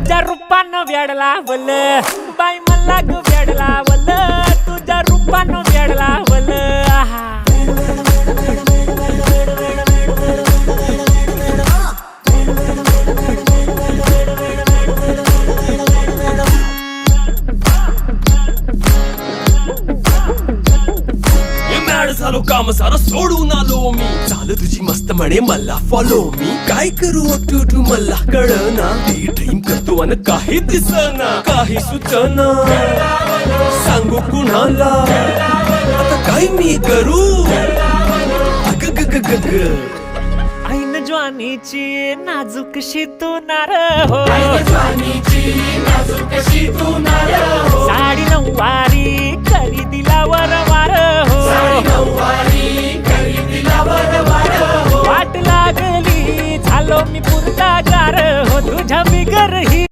तुझ्या रूपानं वेड लावल बाई मला ग वेड लावल तुझ्या रूपानं वेड लावल आहा झालो काम सारं सोडून आलो मी चाल तुझी मस्त म्हणे मला फॉलो मी काय करू टू मला कळना ती ड्रीम करतो अन काही दिसना काही सुचना सांगू कुणाला आता काय मी करू अग ग ग ग ग ऐन ज्वानीची नाजूकशी तू नार हो साडी नऊवारी करी दिला वरवार हो वाट लागली झालो मी पुरता गार हो तुझ्या बिगर ही